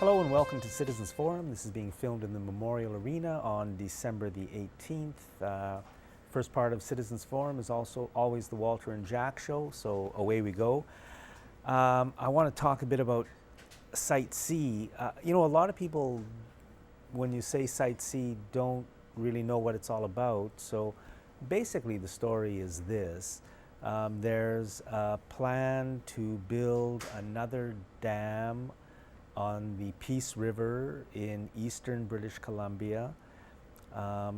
Hello and welcome to Citizens Forum. This is being filmed in the Memorial Arena on December the 18th. First part of Citizens Forum is also always the Walter and Jack show, so away we go. I want to talk a bit about Site C. A lot of people, when you say Site C, don't really know what it's all about. So basically the story is this. There's a plan to build another dam on the Peace River in eastern British Columbia.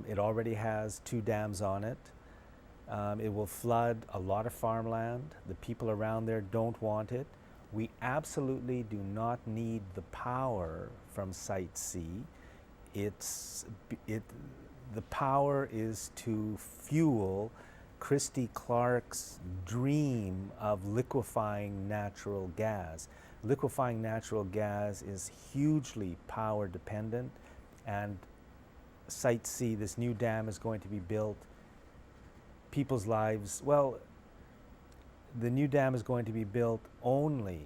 It already has 2 dams on it. It will flood a lot of farmland. The people around there don't want it. We absolutely do not need the power from Site C. The power is to fuel Christy Clark's dream of liquefying natural gas. Liquefying natural gas is hugely power dependent, and Site C, this new dam, is going to be built. People's lives, the new dam is going to be built only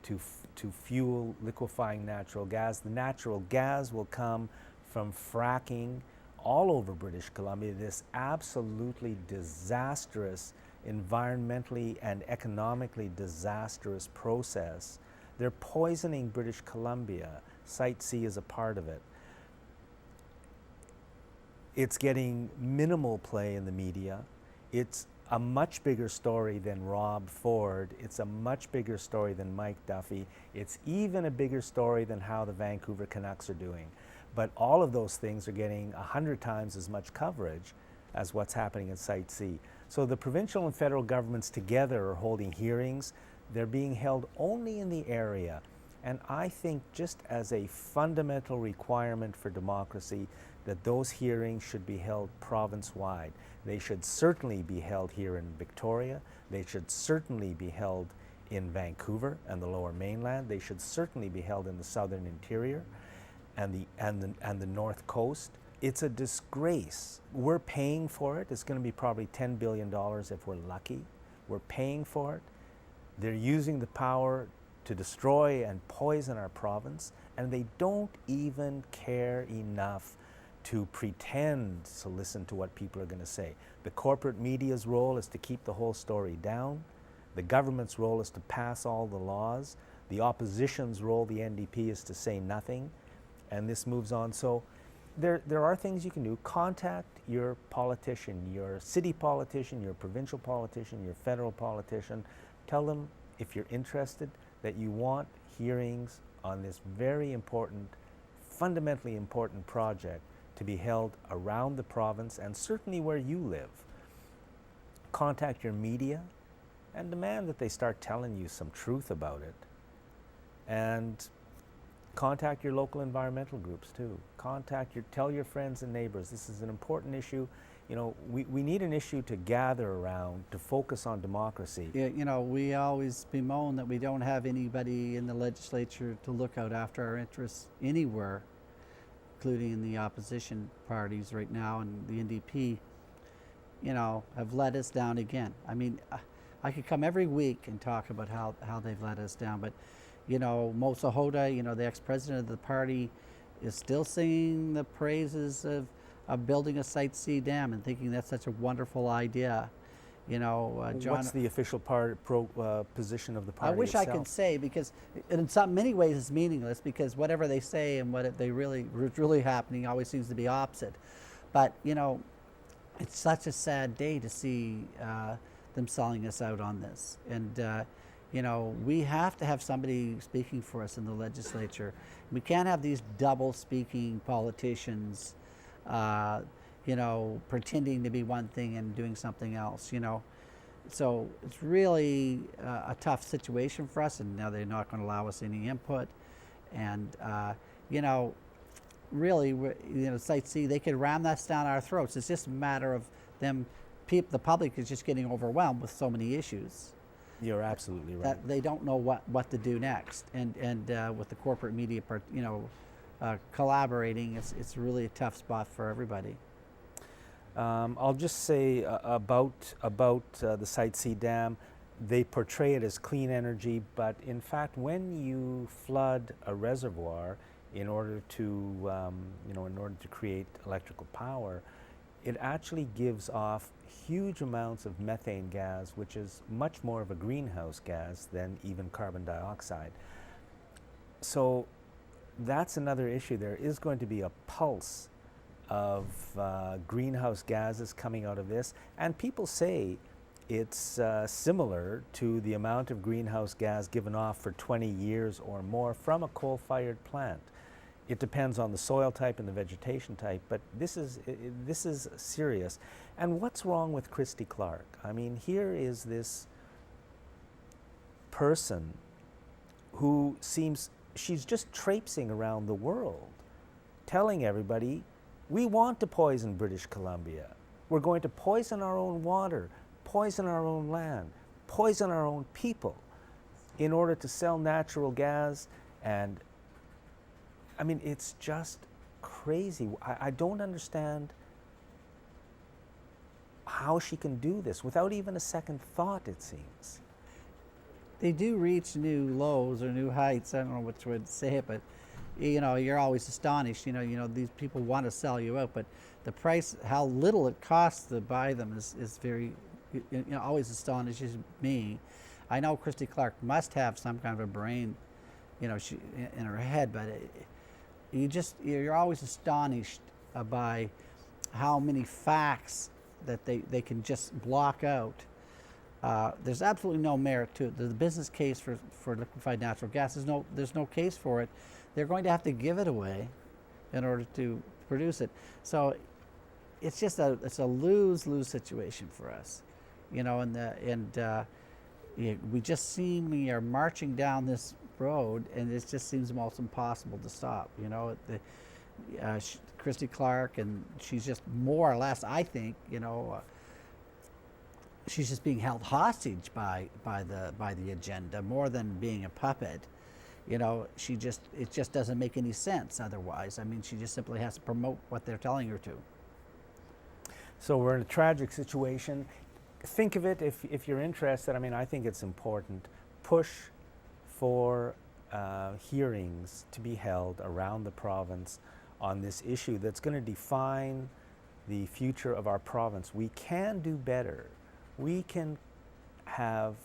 to fuel liquefying natural gas. The natural gas will come from fracking all over British Columbia, this absolutely disastrous, environmentally and economically disastrous process. They're poisoning British Columbia. Site C is a part of it. It's getting minimal play in the media. It's a much bigger story than Rob Ford. It's a much bigger story than Mike Duffy. It's even a bigger story than how the Vancouver Canucks are doing. But all of those things are getting 100 times as much coverage as what's happening in Site C. So the provincial and federal governments together are holding hearings. They're being held only in the area. And I think just as a fundamental requirement for democracy, that those hearings should be held province-wide. They should certainly be held here in Victoria. They should certainly be held in Vancouver and the Lower Mainland. They should certainly be held in the southern interior and the North Coast. It's a disgrace. We're paying for it. It's going to be probably $10 billion if we're lucky. We're paying for it. They're using the power to destroy and poison our province, and they don't even care enough to pretend to listen to what people are going to say. The corporate media's role is to keep the whole story down. The government's role is to pass all the laws. The opposition's role, the NDP, is to say nothing. And this moves on. So there are things you can do. Contact your politician, your city politician, your provincial politician, your federal politician. Tell them, if you're interested, that you want hearings on this very important, fundamentally important project to be held around the province and certainly where you live. Contact your media and demand that they start telling you some truth about it. And contact your local environmental groups too. Tell your friends and neighbors. This is an important issue. We need an issue to gather around, to focus on democracy. Yeah, we always bemoan that we don't have anybody in the legislature to look out after our interests anywhere, including in the opposition parties right now, and the NDP, have let us down again. I mean, I could come every week and talk about how they've let us down, but Mosa Hoda, the ex-president of the party, is still singing the praises of building a Site C dam and thinking that's such a wonderful idea. John, what's the official position of the party I wish itself? I could say, because in many ways it's meaningless, because whatever they say and what's really happening always seems to be opposite. But it's such a sad day to see them selling us out on this. And we have to have somebody speaking for us in the legislature. We can't have these double-speaking politicians pretending to be one thing and doing something else, So it's really a tough situation for us, and now they're not going to allow us any input. And, really, Site C, they could ram that down our throats. It's just a matter of the public is just getting overwhelmed with so many issues. You're absolutely right. That they don't know what to do next. And with the corporate media, collaborating, it's really a tough spot for everybody. I'll just say about the Site C dam, they portray it as clean energy, but in fact, when you flood a reservoir in order to, in order to create electrical power, it actually gives off huge amounts of methane gas, which is much more of a greenhouse gas than even carbon dioxide. So that's another issue. There is going to be a pulse of greenhouse gases coming out of this, and people say it's similar to the amount of greenhouse gas given off for 20 years or more from a coal-fired plant. It depends on the soil type and the vegetation type, but this is serious. And what's wrong with Christy Clark? I mean, here is this person who seems, she's just traipsing around the world, telling everybody, we want to poison British Columbia. We're going to poison our own water, poison our own land, poison our own people in order to sell natural gas. And I mean, it's just crazy. I don't understand how she can do this without even a second thought, it seems. They do reach new lows or new heights. I don't know which way to say it, but you're always astonished. These people want to sell you out, but the price, how little it costs to buy them is very, always astonishes me. I know Christy Clark must have some kind of a brain, she, in her head, but you're always astonished by how many facts that they can just block out. There's absolutely no merit to it. The business case for liquefied natural gas, there's no case for it. They're going to have to give it away in order to produce it. So it's just it's a lose-lose situation for us, we just we are marching down this road, and it just seems almost impossible to stop. Christy Clark, and she's just more or less, I think, she's just being held hostage by the agenda more than being a puppet. It just doesn't make any sense otherwise. I mean, she just simply has to promote what they're telling her to. So we're in a tragic situation. Think of it, if you're interested, I mean, I think it's important, push for hearings to be held around the province on this issue that's going to define the future of our province. We can do better. We can have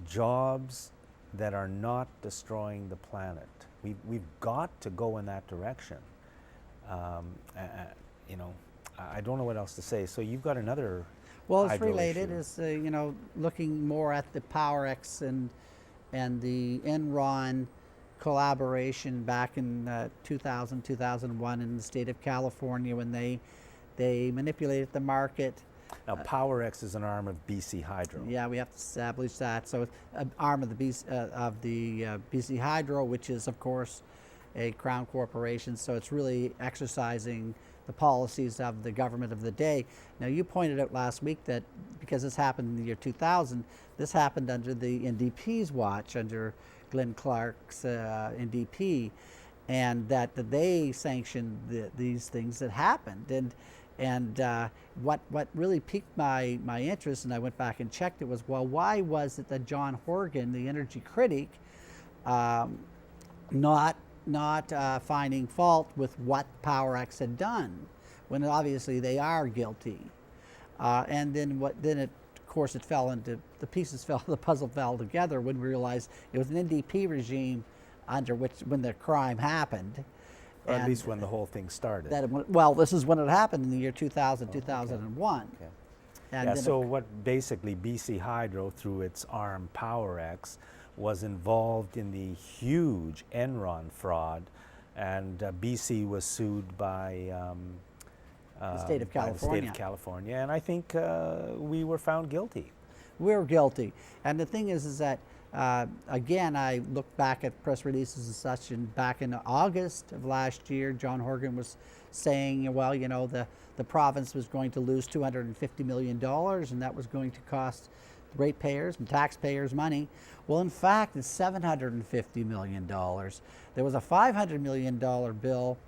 jobs that are not destroying the planet. We've got to go in that direction. I don't know what else to say. So you've got another. Well, it's related. Is looking more at the PowerX and the Enron collaboration back in 2000, 2001 in the state of California when they manipulated the market. Now, PowerX is an arm of BC Hydro. Yeah, we have to establish that. So it's an arm of the BC Hydro, which is, of course, a Crown corporation. So it's really exercising the policies of the government of the day. Now, you pointed out last week that because this happened in the year 2000, this happened under the NDP's watch, under Glenn Clark's NDP, and that they sanctioned these things that happened. And what really piqued my interest, and I went back and checked it, was, well, why was it that John Horgan, the energy critic, not finding fault with what PowerX had done, when obviously they are guilty? And then of course it fell into, the puzzle fell together when we realized it was an NDP regime under which, when the crime happened. Or at least when the whole thing started. This is when it happened in the year 2000, 2001. Okay. And so what basically BC Hydro, through its arm PowerX, was involved in the huge Enron fraud, and BC was sued by the state of California. And I think we were found guilty. We're guilty. And the thing is that again, I look back at press releases and such, and back in August of last year, John Horgan was saying, well, the province was going to lose $250 million, and that was going to cost ratepayers and taxpayers money. Well, in fact, it's $750 million. There was a $500 million bill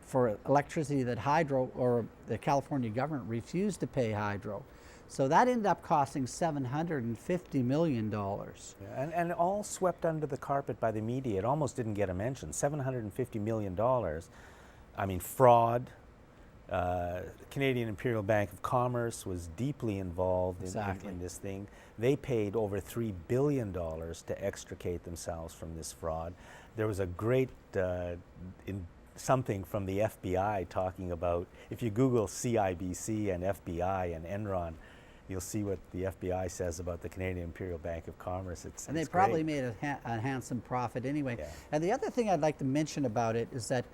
for electricity that Hydro, or the California government, refused to pay Hydro. So that ended up costing $750 million. Yeah, and all swept under the carpet by the media. It almost didn't get a mention. $750 million. I mean, fraud. Canadian Imperial Bank of Commerce was deeply involved in this thing. They paid over $3 billion to extricate themselves from this fraud. There was a great something from the FBI talking about, if you Google CIBC and FBI and Enron, you'll see what the FBI says about the Canadian Imperial Bank of Commerce. And they it's probably great. made a handsome profit anyway. Yeah. And the other thing I'd like to mention about it is that,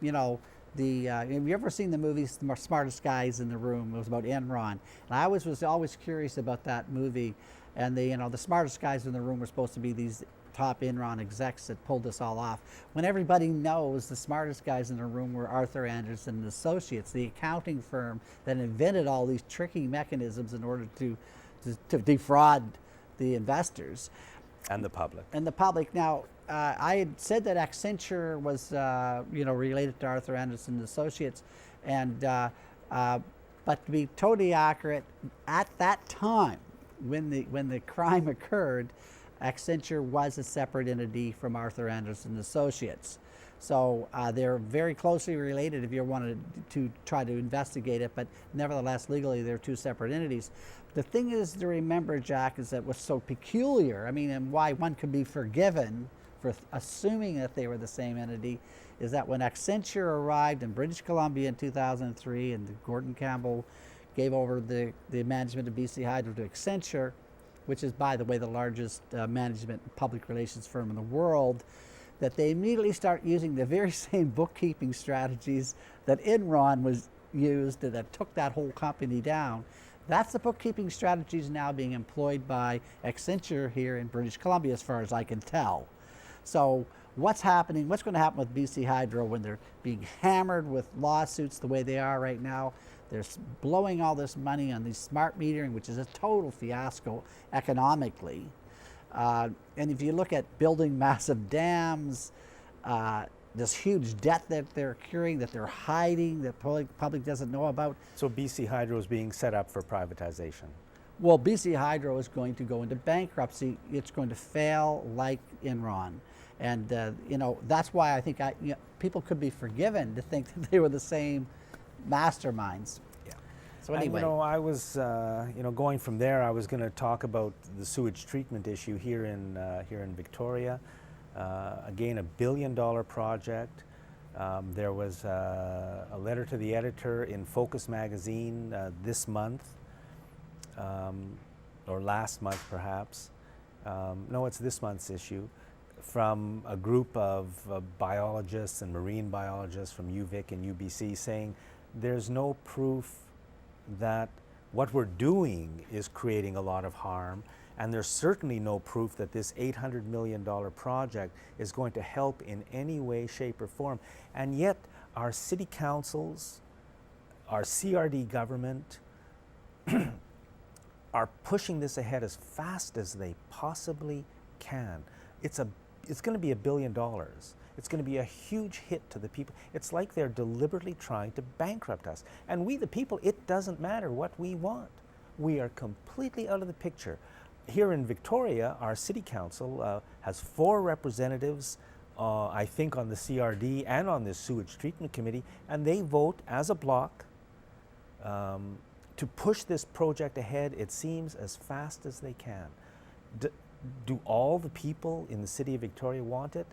you know, have you ever seen the movie Smartest Guys in the Room? It was about Enron. And I was always curious about that movie. And the smartest guys in the room were supposed to be these top Enron execs that pulled this all off. When everybody knows the smartest guys in the room were Arthur Andersen and Associates, the accounting firm that invented all these tricky mechanisms in order to defraud the investors. And the public. And the public. Now, I had said that Accenture was, related to Arthur Andersen and Associates, and but to be totally accurate, at that time, when the crime occurred, Accenture was a separate entity from Arthur Andersen and Associates. So they're very closely related if you wanted to try to investigate it, but nevertheless, legally, they're two separate entities. The thing is to remember, Jack, is that what's so peculiar, I mean, and why one could be forgiven for assuming that they were the same entity, is that when Accenture arrived in British Columbia in 2003 and Gordon Campbell gave over the management of BC Hydro to Accenture, which is, by the way, the largest management and public relations firm in the world, that they immediately start using the very same bookkeeping strategies that Enron was used that took that whole company down. That's the bookkeeping strategies now being employed by Accenture here in British Columbia, as far as I can tell. So what's happening, what's going to happen with BC Hydro when they're being hammered with lawsuits the way they are right now? They're blowing all this money on these smart metering, which is a total fiasco economically. And if you look at building massive dams, this huge debt that they're accruing, that they're hiding, that public doesn't know about. So BC Hydro is being set up for privatization. Well, BC Hydro is going to go into bankruptcy. It's going to fail like Enron. And, that's why I think people could be forgiven to think that they were the same masterminds. Yeah. So anyway. And, I was, going from there, I was going to talk about the sewage treatment issue here in Victoria. Again, $1 billion project. There was a letter to the editor in Focus magazine this month, or last month perhaps. No, it's this month's issue, from a group of biologists and marine biologists from UVic and UBC saying there's no proof that what we're doing is creating a lot of harm, and there's certainly no proof that this $800 million project is going to help in any way, shape, or form. And yet our city councils, our CRD government are pushing this ahead as fast as they possibly can. It's going to be $1 billion. It's going to be a huge hit to the people. It's like they're deliberately trying to bankrupt us. And we, the people, it doesn't matter what we want. We are completely out of the picture. Here in Victoria, our city council has 4 representatives, I think, on the CRD and on the sewage treatment committee, and they vote as a bloc to push this project ahead, it seems, as fast as they can. Do all the people in the city of Victoria want it?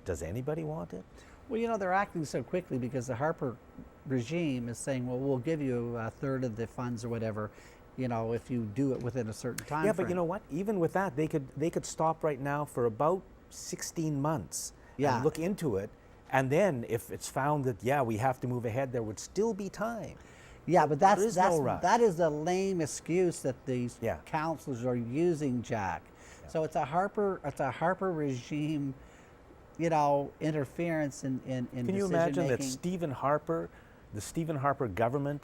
Does anybody want it? Well, they're acting so quickly because the Harper regime is saying, well, we'll give you a third of the funds or whatever, if you do it within a certain time frame. But you know what? Even with that, they could stop right now for about 16 months and look into it. And then if it's found that, we have to move ahead, there would still be time. Yeah, but that is the lame excuse that these councils are using, Jack. Yeah. So it's a Harper regime, interference in Can you imagine that Stephen Harper, the Stephen Harper government,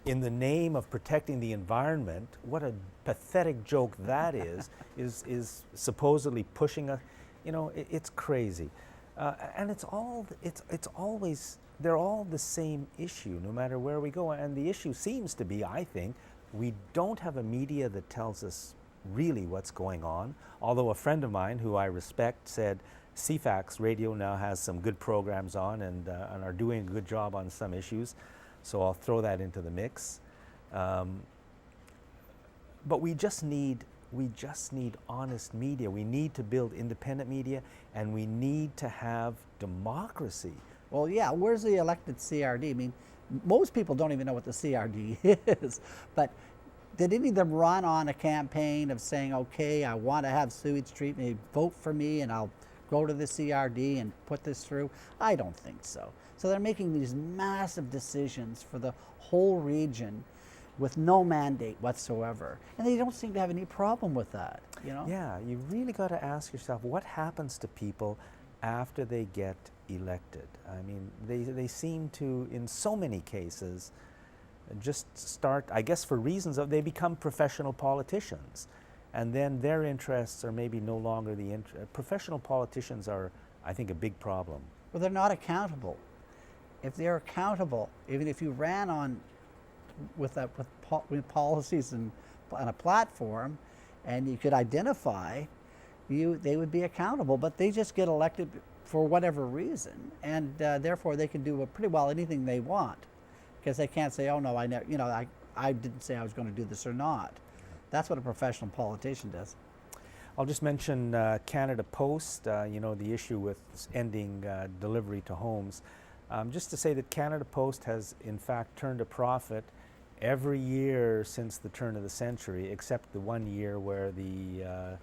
in the name of protecting the environment, what a pathetic joke that is supposedly pushing a, it's crazy, and it's always, they're all the same issue no matter where we go, and the issue seems to be, I think, We don't have a media that tells us really what's going on, although a friend of mine who I respect said CFAX radio now has some good programs on and are doing a good job on some issues, so I'll throw that into the mix. But we just need honest media. We need to build independent media, and we need to have democracy. Well, yeah, where's the elected CRD? I mean, most people don't even know what the CRD is, but did any of them run on a campaign of saying, okay, I want to have sewage treatment, vote for me and I'll go to the CRD and put this through? I don't think so. So they're making these massive decisions for the whole region with no mandate whatsoever. And they don't seem to have any problem with that, you know? Yeah, you really got to ask yourself, what happens to people after they get elected? I mean, they seem to, in so many cases, just start, I guess for reasons of, they become professional politicians. And then their interests are maybe no longer the interest. Professional politicians are, I think, a big problem. Well, they're not accountable. If they're accountable, even if you ran on with policies and on a platform, and you could identify, they would be accountable. But they just get elected for whatever reason, and therefore they can do pretty well anything they want, because they can't say, "Oh no, I never, I didn't say I was going to do this or not." That's what a professional politician does. I'll just mention Canada Post. The issue with ending delivery to homes. Just to say that Canada Post has, in fact, turned a profit every year since the turn of the century, except the 1 year where the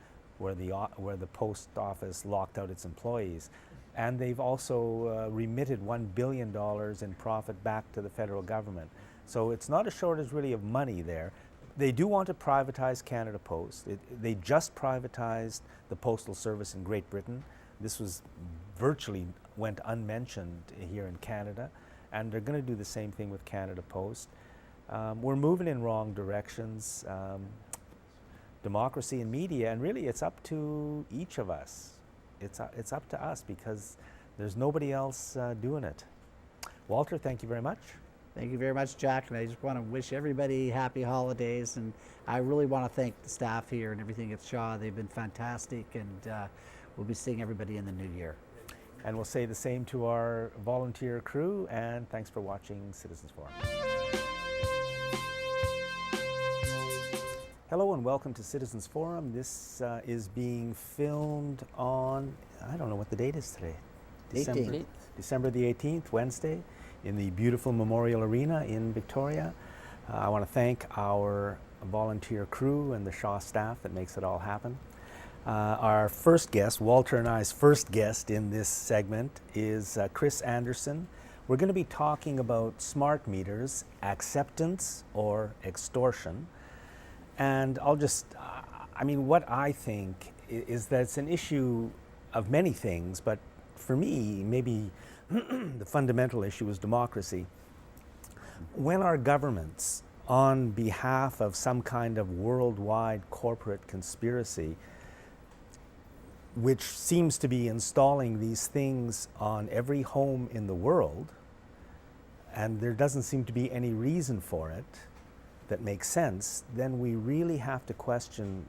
post office locked out its employees. And they've also remitted $1 billion in profit back to the federal government. So it's not a shortage really of money there. They do want to privatize Canada Post. They just privatized the Postal Service in Great Britain. This was virtually went unmentioned here in Canada, and they're going to do the same thing with Canada Post. We're moving in wrong directions. Democracy and media, and really it's up to each of us. It's up to us, because there's nobody else doing it. Walter, thank you very much. Thank you very much, Jack, and I just want to wish everybody happy holidays, and I really want to thank the staff here and everything at Shaw. They've been fantastic, and we'll be seeing everybody in the new year. And we'll say the same to our volunteer crew, and thanks for watching Citizens Forum. Hello and welcome to Citizens Forum. This is being filmed on, I don't know what the date is today. December the 18th, Wednesday, in the beautiful Memorial Arena in Victoria. I want to thank our volunteer crew and the Shaw staff that makes it all happen. Our first guest, Walter and I's first guest in this segment, is Chris Anderson. We're going to be talking about smart meters, acceptance or extortion. And I'll just, what I think is that it's an issue of many things, but for me, maybe the fundamental issue is democracy. When our governments, on behalf of some kind of worldwide corporate conspiracy, which seems to be installing these things on every home in the world, and there doesn't seem to be any reason for it that makes sense, then we really have to question,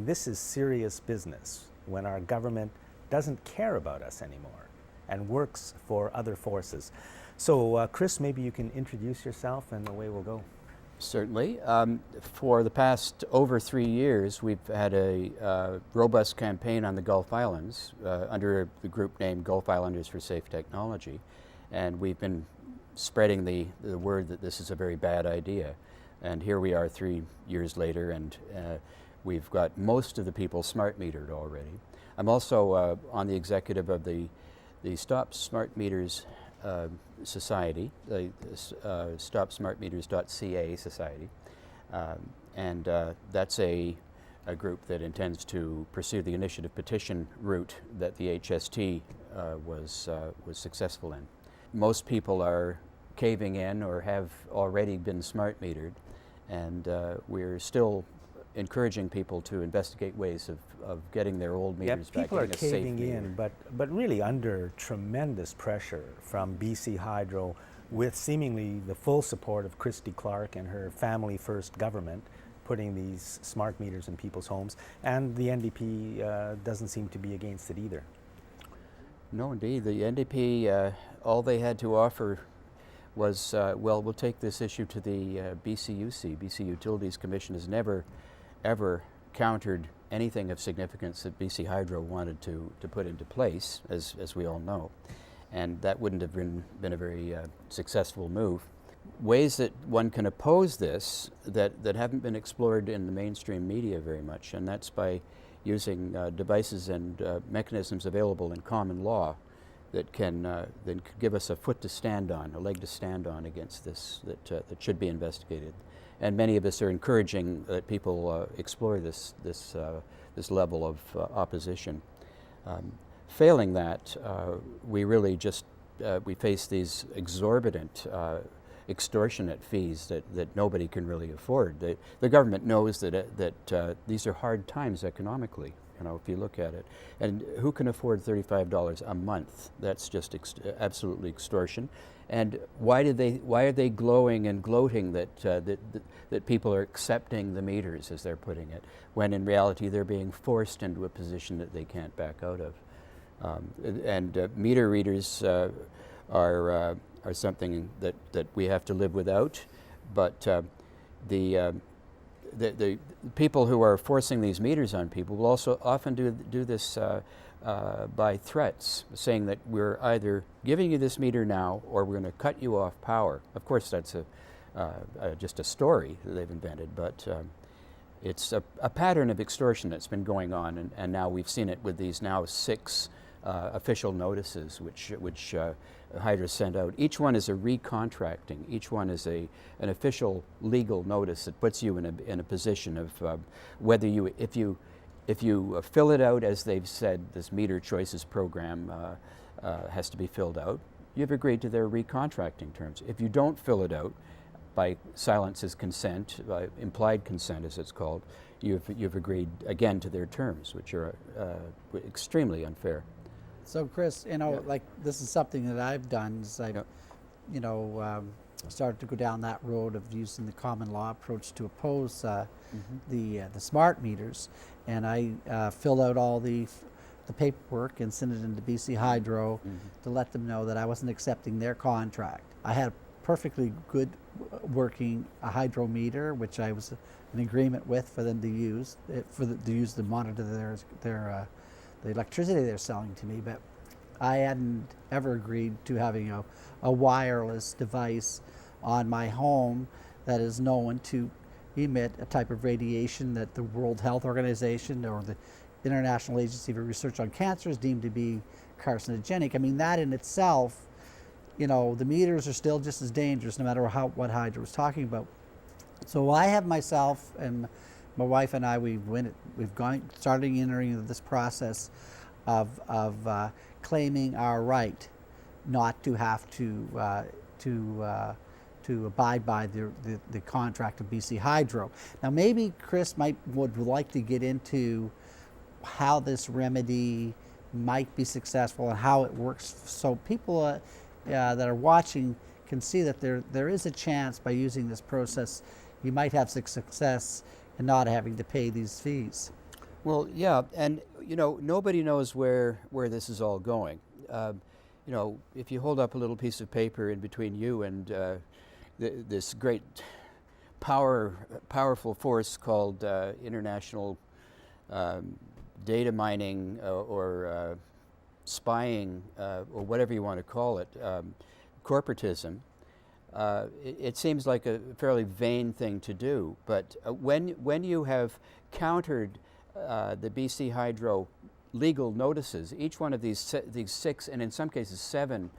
this is serious business when our government doesn't care about us anymore and works for other forces. So Chris, maybe you can introduce yourself and away we'll go. Certainly. For the past over 3 years, we've had a robust campaign on the Gulf Islands under the group named Gulf Islanders for Safe Technology. And we've been spreading the word that this is a very bad idea. And here we are 3 years later, and we've got most of the people smart metered already. I'm also on the executive of the Stop Smart Meters Society, the StopSmartMeters.ca Society, and that's a group that intends to pursue the initiative petition route that the HST was successful in. Most people are caving in or have already been smart metered, and we're still encouraging people to investigate ways of getting their old meters back. People are caving in, but really under tremendous pressure from BC Hydro, with seemingly the full support of Christy Clark and her Family First government, putting these smart meters in people's homes, and the NDP doesn't seem to be against it either. No, indeed. The NDP, all they had to offer was, well, we'll take this issue to the BCUC. BC Utilities Commission has never, ever countered anything of significance that BC Hydro wanted to put into place, as we all know. And that wouldn't have been a very successful move. Ways that one can oppose this that haven't been explored in the mainstream media very much, and that's by using devices and mechanisms available in common law that can give us a foot to stand on, a leg to stand on against this that should be investigated. And many of us are encouraging that people explore this level of opposition. Failing that, we really just we face these exorbitant extortionate fees that nobody can really afford. The government knows that these are hard times economically, you know, if you look at it. And who can afford $35 a month? That's just absolutely extortion. And why are they glowing and gloating that people are accepting the meters, as they're putting it, when in reality they're being forced into a position that they can't back out of? Meter readers are something that we have to live without, but the people who are forcing these meters on people will also often do this by threats, saying that we're either giving you this meter now or we're going to cut you off power. Of course, that's just a story that they've invented, but it's a pattern of extortion that's been going on, and now we've seen it with these now 6 official notices which Hydro sent out. Each one is a recontracting. Each one is an official legal notice that puts you in a position of whether if you fill it out as they've said, this meter choices program has to be filled out, you've agreed to their recontracting terms. If you don't fill it out by silence as consent, by implied consent as it's called, you've agreed again to their terms, which are extremely unfair. So, Chris, you know, like this is something that I've done. Is I've, started to go down that road of using the common law approach to oppose the smart meters, and I filled out all the paperwork and sent it into BC Hydro to let them know that I wasn't accepting their contract. I had a perfectly good working hydro meter, which I was in agreement with for them to use to monitor the electricity they're selling to me, but I hadn't ever agreed to having a wireless device on my home that is known to emit a type of radiation that the World Health Organization or the International Agency for Research on Cancer is deemed to be carcinogenic. I mean, that in itself, you know, the meters are still just as dangerous no matter what Hydro was talking about. So I have myself and my wife and I, we've started entering this process of claiming our right not to have to abide by the contract of BC Hydro. Now, maybe Chris would like to get into how this remedy might be successful and how it works, so people that are watching can see that there is a chance by using this process you might have success and not having to pay these fees. Well, yeah, and you know, nobody knows where this is all going. You know, if you hold up a little piece of paper in between you and this great powerful force called international data mining or spying or whatever you want to call it, corporatism, it seems like a fairly vain thing to do, but when you have countered the BC Hydro legal notices, each one of these 6 and in some cases 7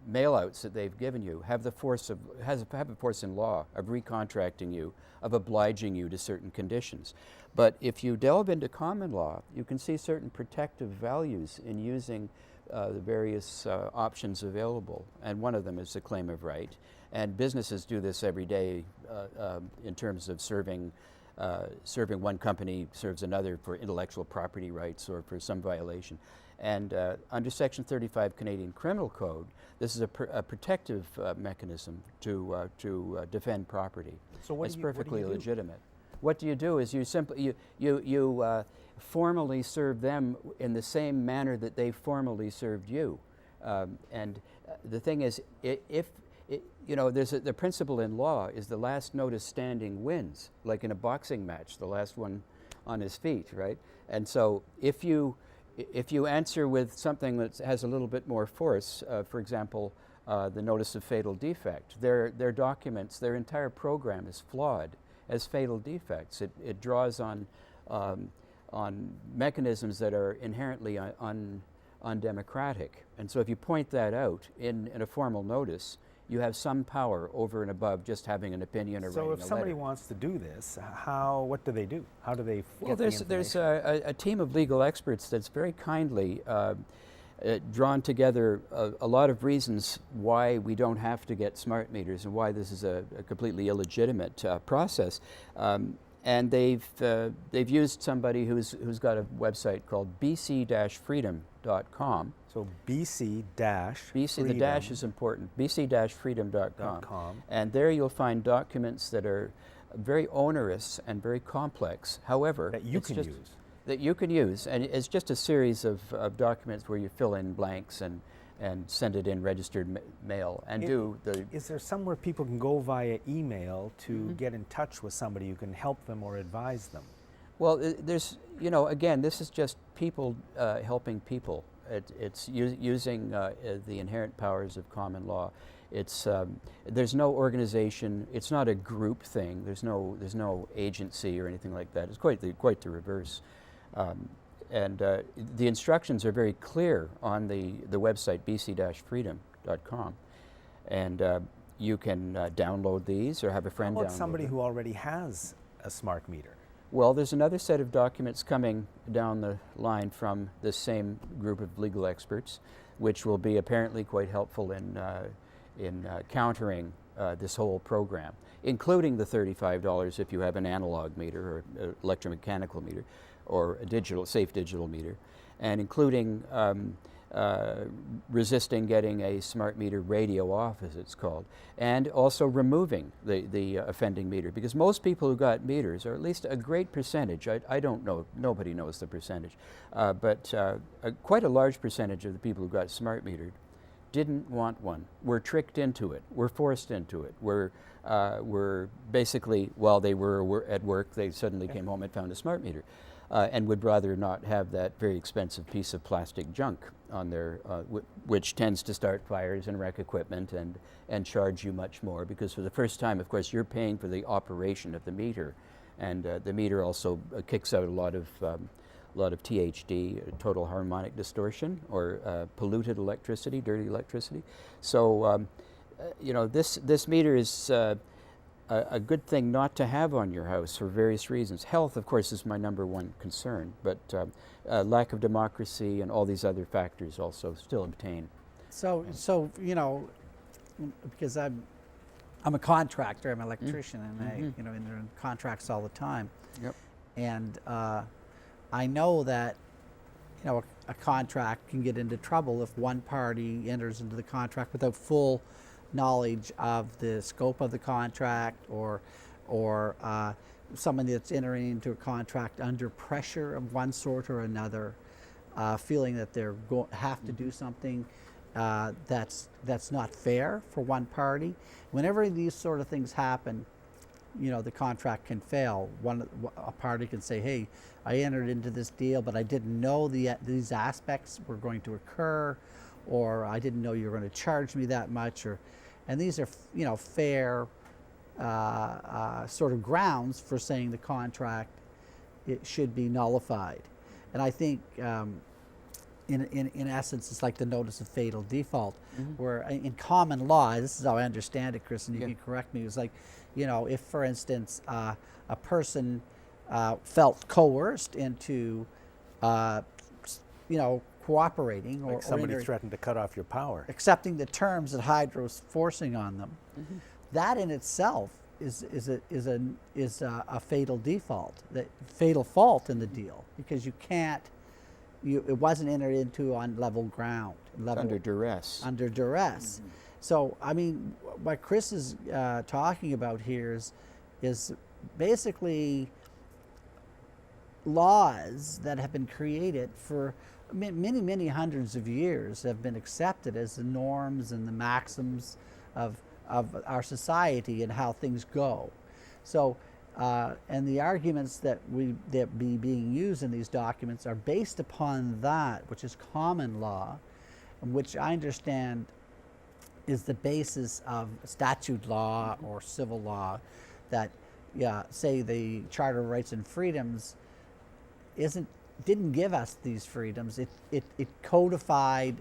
mail-outs that they've given you have a force in law of recontracting you, of obliging you to certain conditions. But if you delve into common law, you can see certain protective values in using the various options available, and one of them is the claim of right. And businesses do this every day in terms of serving one company serves another for intellectual property rights or for some violation. And under Section 35 Canadian Criminal Code, this is a protective mechanism to defend property. So what it's do you- what do perfectly you do? legitimate. What do you do is you simply you formally serve them in the same manner that they formally served you. And the thing is, you know, the principle in law is the last notice standing wins, like in a boxing match, the last one on his feet, right? And so if you answer with something that has a little bit more force, for example, the notice of fatal defect, their documents, their entire program is flawed as fatal defects. It draws on mechanisms that are inherently undemocratic. And so if you point that out in a formal notice, you have some power over and above just having an opinion or writing a So letter. if somebody wants to do this, what do they do? How do they Well, get the information? there's a team of legal experts that's very kindly drawn together a lot of reasons why we don't have to get smart meters and why this is a completely illegitimate process. And they've used somebody who's got a website called bc-freedom.com. So BC-freedom. The dash is important. bc-freedom.com. .com. And there you'll find documents that are very onerous and very complex. However, That you it's can just- use. That you can use, and it's just a series of documents where you fill in blanks and send it in registered mail and do the. Is there somewhere people can go via email to Mm-hmm. get in touch with somebody who can help them or advise them? Well, there's, you know, again, this is just people helping people. It's using the inherent powers of common law. It's there's no organization. It's not a group thing. There's no agency or anything like that. It's quite the reverse. And the instructions are very clear on the website bc-freedom.com, and you can download these or have a friend How download about somebody them. who already has a smart meter? Well, there's another set of documents coming down the line from this same group of legal experts, which will be apparently quite helpful in countering this whole program, including the $35 if you have an analog meter or electromechanical meter, or a safe digital meter, and including resisting getting a smart meter radio off, as it's called, and also removing the offending meter, because most people who got meters, or at least a great percentage, I don't know, nobody knows the percentage, but quite a large percentage of the people who got smart metered didn't want one, were tricked into it, were forced into it, were basically, while they were at work, they suddenly came home and found a smart meter. And would rather not have that very expensive piece of plastic junk on their, which tends to start fires and wreck equipment and charge you much more, because for the first time, of course, you're paying for the operation of the meter, and the meter also kicks out a lot of THD, total harmonic distortion, or polluted electricity, dirty electricity. So, you know, this meter is a good thing not to have on your house for various reasons. Health, of course, is my number one concern, but lack of democracy and all these other factors also still obtain. So you know, because I'm a contractor, I'm an electrician, and I, you know, and they're in contracts all the time. Yep. And I know that, you know, a contract can get into trouble if one party enters into the contract without full knowledge of the scope of the contract, or someone that's entering into a contract under pressure of one sort or another, feeling that they're have to do something that's not fair for one party. Whenever these sort of things happen, you know, the contract can fail. A party can say, hey, I entered into this deal, but I didn't know these aspects were going to occur, or I didn't know you were going to charge me that much, and these are, you know, fair sort of grounds for saying the contract, it should be nullified. And I think in essence, it's like the notice of fatal default, where in common law, this is how I understand it, Chris, and you can correct me, it's like, you know, if, for instance, a person felt coerced into, you know, cooperating, Like somebody threatened to cut off your power. accepting the terms that Hydro's forcing on them, that in itself is a fatal default, that fatal fault in the deal, because you can't it wasn't entered into on level ground. Under duress. Under duress. So, I mean, what Chris is talking about here is basically laws that have been created for many, many hundreds of years, have been accepted as the norms and the maxims of our society and how things go. So, and the arguments that be being used in these documents are based upon that, which is common law, which I understand is the basis of statute law or civil law. That, say the Charter of Rights and Freedoms didn't give us these freedoms. It codified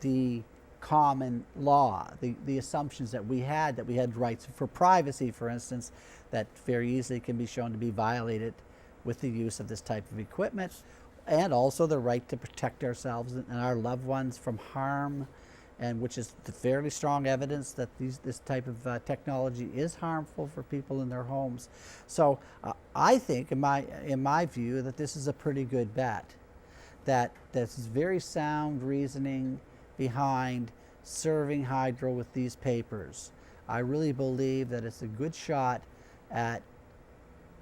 the common law, the assumptions that we had rights for privacy, for instance, that very easily can be shown to be violated with the use of this type of equipment, and also the right to protect ourselves and our loved ones from harm, and which is fairly strong evidence that this type of technology is harmful for people in their homes. So I think, in my view, that this is a pretty good bet. That this is very sound reasoning behind serving hydro with these papers. I really believe that it's a good shot at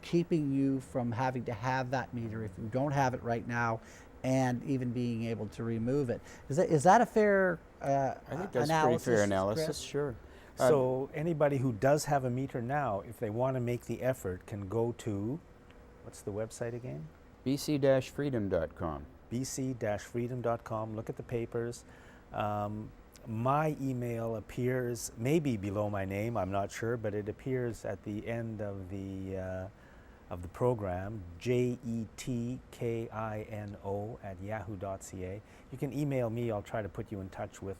keeping you from having to have that meter if you don't have it right now, and even being able to remove it. Is that a fair I think that's analysis, pretty fair analysis, Chris? sure. So anybody who does have a meter now, if they want to make the effort, can go to, what's the website again? bc-freedom.com. bc-freedom.com. Look at the papers. My email appears maybe below my name, I'm not sure, but it appears at the end of the program, jetkino@yahoo.ca. You can email me. I'll try to put you in touch with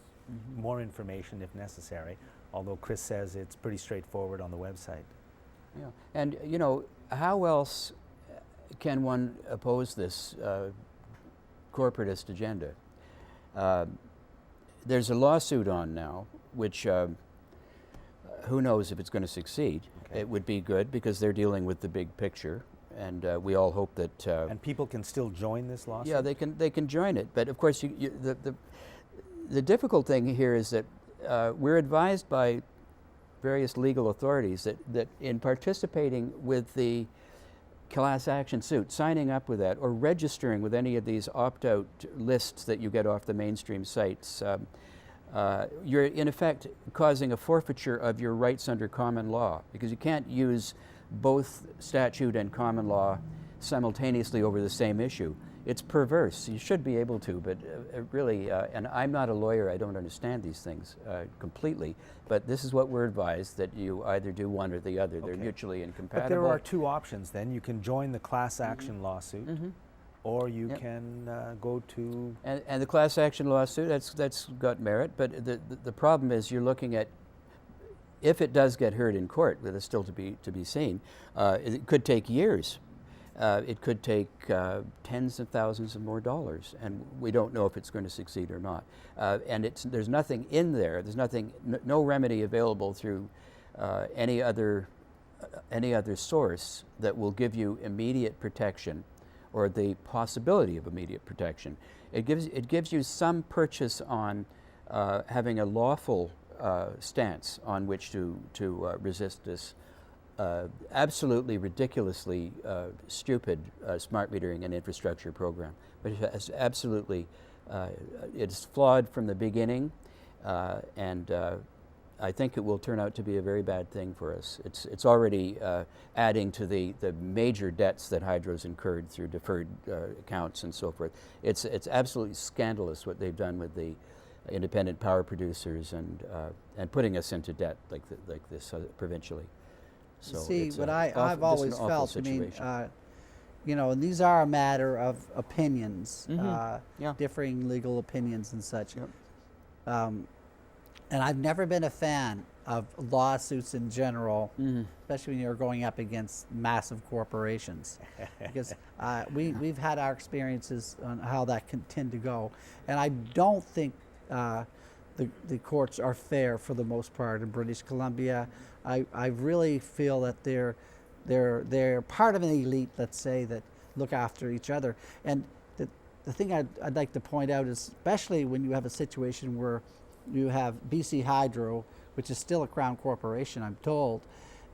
more information if necessary, although Chris says it's pretty straightforward on the website. Yeah. And, you know, how else can one oppose this corporatist agenda? There's a lawsuit on now, which who knows if it's going to succeed. Okay. It would be good because they're dealing with the big picture, and we all hope that. And people can still join this lawsuit? Yeah, they can join it, but of course, the difficult thing here is that we're advised by various legal authorities that in participating with the class action suit, signing up with that, or registering with any of these opt-out lists that you get off the mainstream sites, you're in effect causing a forfeiture of your rights under common law, because you can't use both statute and common law simultaneously over the same issue. It's perverse. You should be able to, but really, and I'm not a lawyer, I don't understand these things completely, but this is what we're advised, that you either do one or the other. They're mutually incompatible. But there are two options then. You can join the class action lawsuit, or you can go to... And the class action lawsuit, that's got merit, but the problem is you're looking at, if it does get heard in court, but it's still to be seen, it could take years. It could take tens of thousands of more dollars, and we don't know if it's going to succeed or not. And there's nothing in there. There's no remedy available through any other source that will give you immediate protection, or the possibility of immediate protection. It gives you some purchase on having a lawful stance on which to resist this absolutely ridiculously stupid smart metering and infrastructure program. But it's absolutely, it's flawed from the beginning, and I think it will turn out to be a very bad thing for us. It's already adding to the major debts that Hydro's incurred through deferred accounts and so forth. It's absolutely scandalous what they've done with the independent power producers and putting us into debt like this provincially. So see, what I've always felt, situation. you know, and these are a matter of opinions, Yeah. differing legal opinions and such. Yep. And I've never been a fan of lawsuits in general, especially when you're going up against massive corporations, because we've had our experiences on how that can tend to go, and I don't think the courts are fair for the most part in British Columbia. I really feel that they're part of an elite, let's say, that look after each other, and the thing I'd like to point out is, especially when you have a situation where you have BC Hydro, which is still a Crown corporation, I'm told,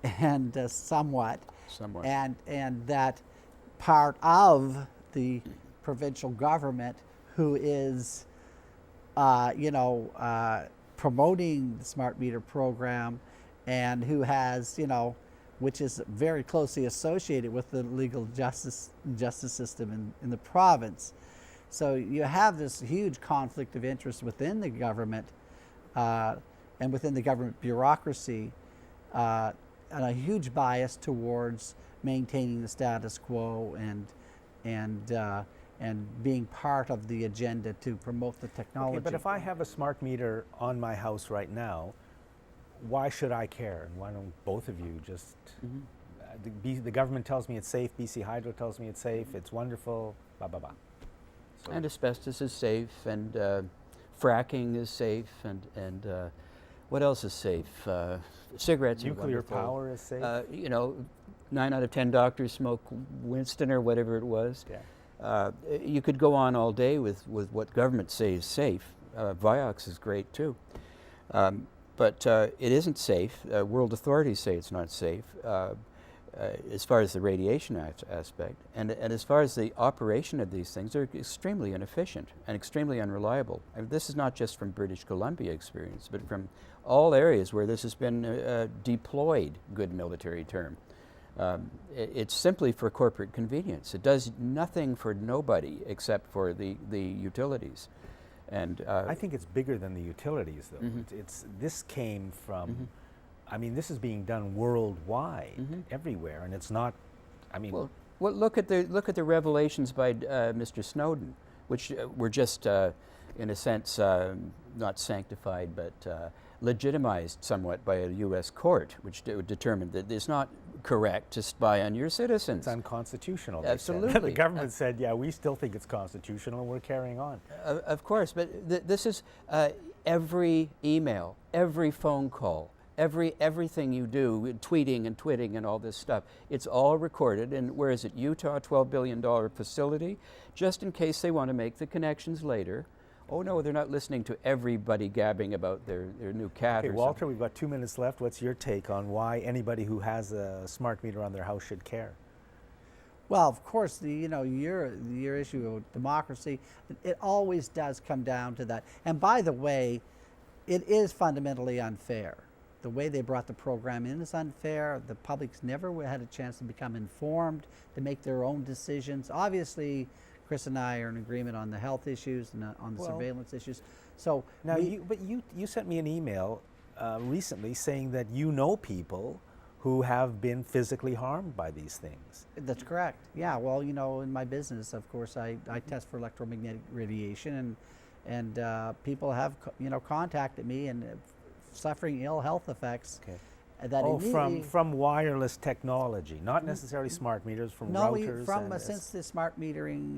and somewhat, and that part of the provincial government who is, promoting the smart meter program, and who has, which is very closely associated with the legal justice system in the province. So you have this huge conflict of interest within the government and within the government bureaucracy, and a huge bias towards maintaining the status quo and being part of the agenda to promote the technology. Okay, but if I have a smart meter on my house right now, why should I care? And why don't both of you just, the government tells me it's safe, BC Hydro tells me it's safe, it's wonderful, blah, blah, blah. So and asbestos is safe, and fracking is safe, and what else is safe? Cigarettes are nuclear wonderful. power is safe. 9 out of 10 doctors smoke Winston or whatever it was. Yeah. You could go on all day with what governments say is safe. Vioxx is great too. But it isn't safe. World authorities say it's not safe as far as the radiation aspect. And as far as the operation of these things, they're extremely inefficient and extremely unreliable. I mean, this is not just from British Columbia experience, but from all areas where this has been deployed, good military term. It's simply for corporate convenience. It does nothing for nobody except for the utilities. And I think it's bigger than the utilities, though. This came from, I mean, this is being done worldwide, everywhere, and it's not. I mean, well, look at the revelations by Mr. Snowden, which were just, in a sense, not sanctified, but legitimized somewhat by a U.S. court, which determined that it's not correct to spy on your citizens. It's unconstitutional. Absolutely. The government said, yeah, we still think it's constitutional, and we're carrying on. Of course, but this is every email, every phone call, everything you do, tweeting and twitting and all this stuff. It's all recorded. And where is it? Utah, $12 billion facility, just in case they want to make the connections later. Oh no, they're not listening to everybody gabbing about their new cat. Okay, or Walter, something. we've got 2 minutes left. What's your take on why anybody who has a smart meter on their house should care? Well, of course, your issue of democracy, it always does come down to that. And by the way, it is fundamentally unfair. The way they brought the program in is unfair. The public's never had a chance to become informed, to make their own decisions. Obviously, Chris and I are in agreement on the health issues and on the surveillance issues. So now, you sent me an email recently saying that you know people who have been physically harmed by these things. That's correct. Yeah. Well, in my business, of course, I test for electromagnetic radiation, and people have contacted me and suffering ill health effects. Okay. That from wireless technology, not necessarily smart meters, from routers. Since the smart metering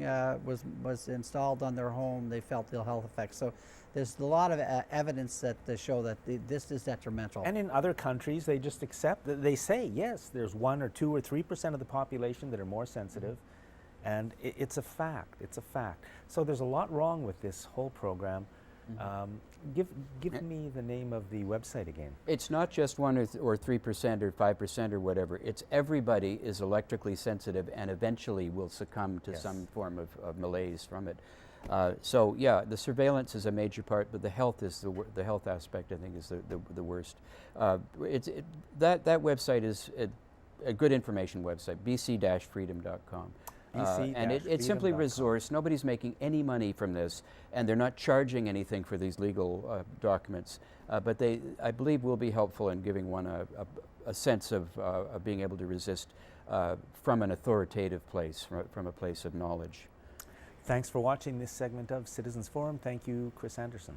was installed on their home, they felt ill health effects. So there's a lot of evidence that show that this is detrimental. And in other countries, they just accept that. They say, yes, there's 1 or 2 or 3% of the population that are more sensitive, and it's a fact. It's a fact. So there's a lot wrong with this whole program. Give me the name of the website again. It's not just 1 or 3% or 5% or whatever. It's everybody is electrically sensitive and eventually will succumb to some form of malaise from it. So yeah, the surveillance is a major part, but the health is the health aspect, I think, is the worst. That website is a good information website, bc-freedom.com. And it's simply resource. Nobody's making any money from this, and they're not charging anything for these legal documents. But I believe, will be helpful in giving one a sense of being able to resist from an authoritative place, from a place of knowledge. Thanks for watching this segment of Citizens Forum. Thank you, Chris Anderson.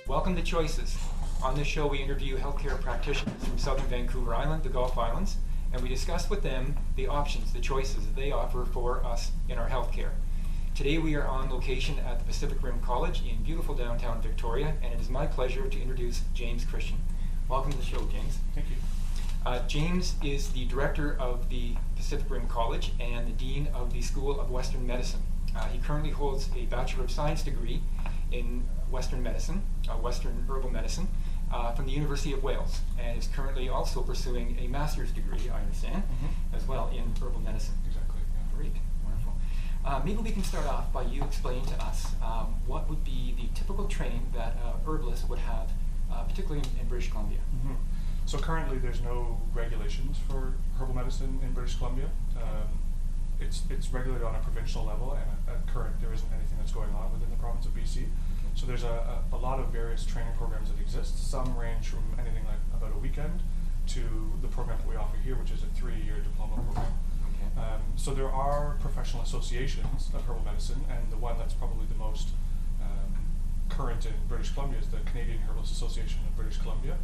Welcome to Choices. On this show, we interview healthcare practitioners from southern Vancouver Island, the Gulf Islands, and we discuss with them the options, the choices that they offer for us in our healthcare. Today we are on location at the Pacific Rim College in beautiful downtown Victoria, and it is my pleasure to introduce James Christian. Welcome to the show, James. Thank you. James is the director of the Pacific Rim College and the dean of the School of Western Medicine. He currently holds a Bachelor of Science degree in Western Medicine, Western Herbal Medicine, from the University of Wales, and is currently also pursuing a master's degree, I understand, as well in herbal medicine. Exactly. Yeah. Great, wonderful. Maybe we can start off by you explaining to us what would be the typical training that a herbalist would have, particularly in British Columbia. So currently there's no regulations for herbal medicine in British Columbia. It's regulated on a provincial level, and at current there isn't anything that's going on within the province of BC. So there's a lot of various training programs that exist. Some range from anything like about a weekend to the program that we offer here, which is a 3-year diploma program. So there are professional associations of herbal medicine, and the one that's probably the most current in British Columbia is the Canadian Herbalist Association of British Columbia.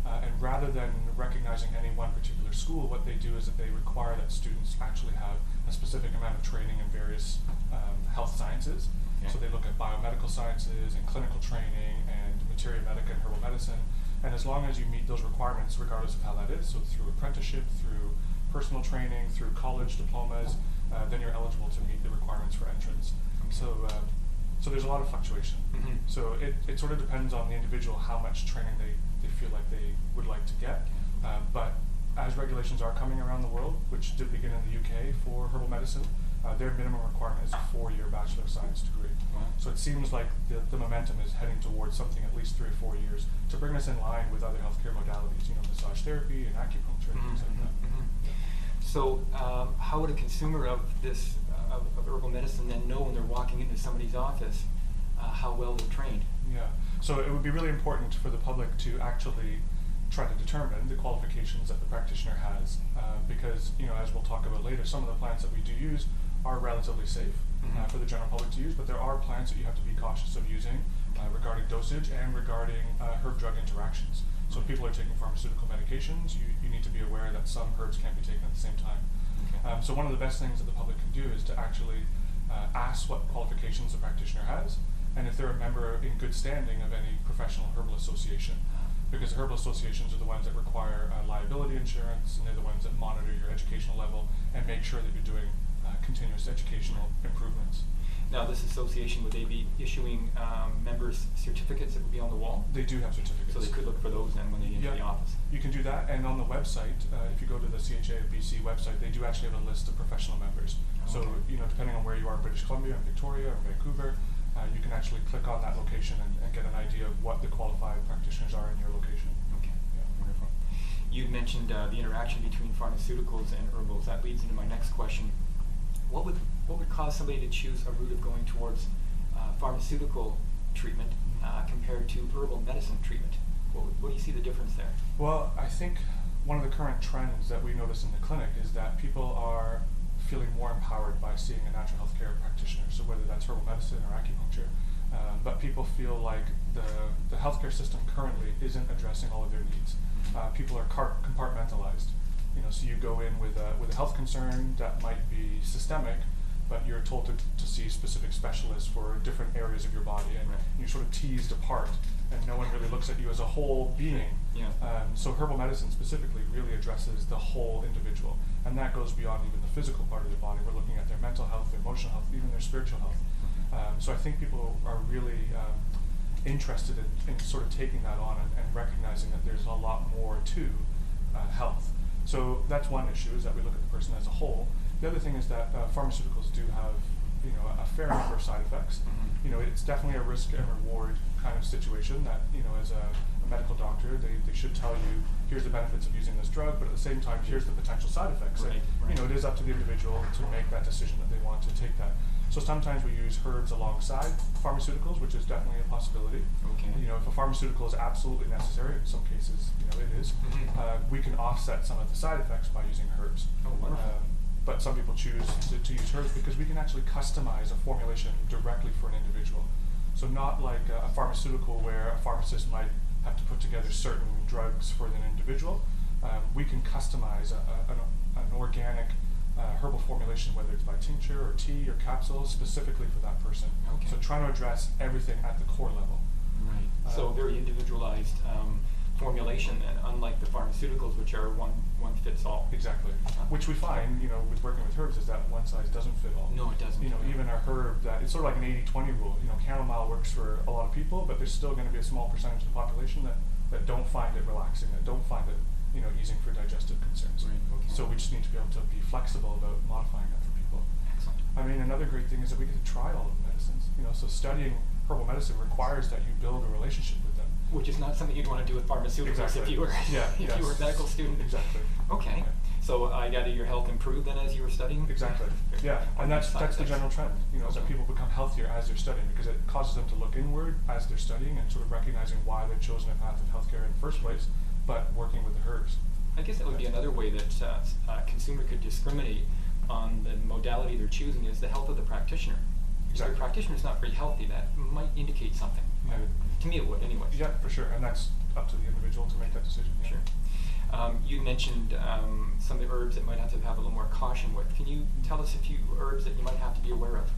And rather than recognizing any one particular school, what they do is that they require that students actually have a specific amount of training in various health sciences. So they look at biomedical sciences and clinical training and materia medica and herbal medicine. And as long as you meet those requirements, regardless of how that is, so through apprenticeship, through personal training, through college diplomas, then you're eligible to meet the requirements for entrance. So there's a lot of fluctuation. So it sort of depends on the individual how much training they feel like they would like to get. But as regulations are coming around the world, which did begin in the UK for herbal medicine, their minimum requirement is a 4-year Bachelor of Science degree. So it seems like the momentum is heading towards something at least 3 or 4 years to bring us in line with other healthcare modalities, massage therapy and acupuncture and things like that. So how would a consumer of this of herbal medicine then know when they're walking into somebody's office how well they're trained? Yeah, so it would be really important for the public to actually try to determine the qualifications that the practitioner has, because as we'll talk about later, some of the plants that we do use are relatively safe for the general public to use, but there are plants that you have to be cautious of using regarding dosage and regarding herb-drug interactions. So if people are taking pharmaceutical medications, you need to be aware that some herbs can't be taken at the same time. So one of the best things that the public can do is to actually ask what qualifications the practitioner has, and if they're a member in good standing of any professional herbal association. Because herbal associations are the ones that require liability insurance, and they're the ones that monitor your educational level and make sure that you're doing continuous educational improvements. Now, this association, would they be issuing members certificates that would be on the wall? They do have certificates. So they could look for those then when they get into the office? You can do that, and on the website, if you go to the CHA of BC website, they do actually have a list of professional members. So, depending on where you are in British Columbia, or Victoria, or Vancouver, you can actually click on that location and get an idea of what the qualified practitioners are in your location. Okay, wonderful. You mentioned the interaction between pharmaceuticals and herbals. That leads into my next question. What would cause somebody to choose a route of going towards pharmaceutical treatment compared to herbal medicine treatment? What do you see the difference there? Well, I think one of the current trends that we notice in the clinic is that people are feeling more empowered by seeing a natural health care practitioner, so whether that's herbal medicine or acupuncture. But people feel like the healthcare system currently isn't addressing all of their needs. People are compartmentalized. So you go in with a health concern that might be systemic, but you're told to see specific specialists for different areas of your body, and you're sort of teased apart, and no one really looks at you as a whole being. So herbal medicine specifically really addresses the whole individual, and that goes beyond even the physical part of their body. We're looking at their mental health, their emotional health, even their spiritual health. So I think people are really interested in sort of taking that on and recognizing that there's a lot more to health. So that's one issue, is that we look at the person as a whole. The other thing is that pharmaceuticals do have, a fair number of side effects. It's definitely a risk and reward kind of situation that, as a medical doctor, they should tell you, here's the benefits of using this drug, but at the same time, here's the potential side effects. Right. It is up to the individual to make that decision that they want to take that. So sometimes we use herbs alongside pharmaceuticals, which is definitely a possibility. If a pharmaceutical is absolutely necessary, in some cases, it is, we can offset some of the side effects by using herbs. But some people choose to use herbs because we can actually customize a formulation directly for an individual. So not like a pharmaceutical where a pharmacist might have to put together certain drugs for an individual. We can customize an organic herbal formulation, whether it's by tincture or tea or capsules, specifically for that person. So trying to address everything at the core level. So very individualized formulation. population, and unlike the pharmaceuticals, which are one fits all. Exactly. Which we find, with working with herbs, is that one size doesn't fit all. No, it doesn't. Even a herb that, it's sort of like an 80-20 rule. Chamomile works for a lot of people, but there's still going to be a small percentage of the population that don't find it relaxing, that don't find it, easing for digestive concerns. Right. Okay. So we just need to be able to be flexible about modifying that for people. Excellent. I mean, another great thing is that we get to try all of the medicines. So studying herbal medicine requires that you build a relationship with them. Which is not something you'd want to do with pharmaceuticals Exactly. if you were Yes. you were a medical student. Exactly. Okay. Yeah. So I gather your health improved then as you were studying? Exactly. Yeah, and that's the Side general effects. trend. Is that people become healthier as they're studying, because it causes them to look inward as they're studying and sort of recognizing why they've chosen a path of healthcare in the first place, but working with the herbs. I guess that would be another way that a consumer could discriminate on the modality they're choosing is the health of the practitioner. If Exactly. the practitioner's not very healthy, that might indicate something. Yeah. To me it would anyway. Yeah, for sure, and that's up to the individual to make that decision. Yeah. Sure. You mentioned some of the herbs that might have to have a little more caution with. Can you tell us a few herbs that you might have to be aware of?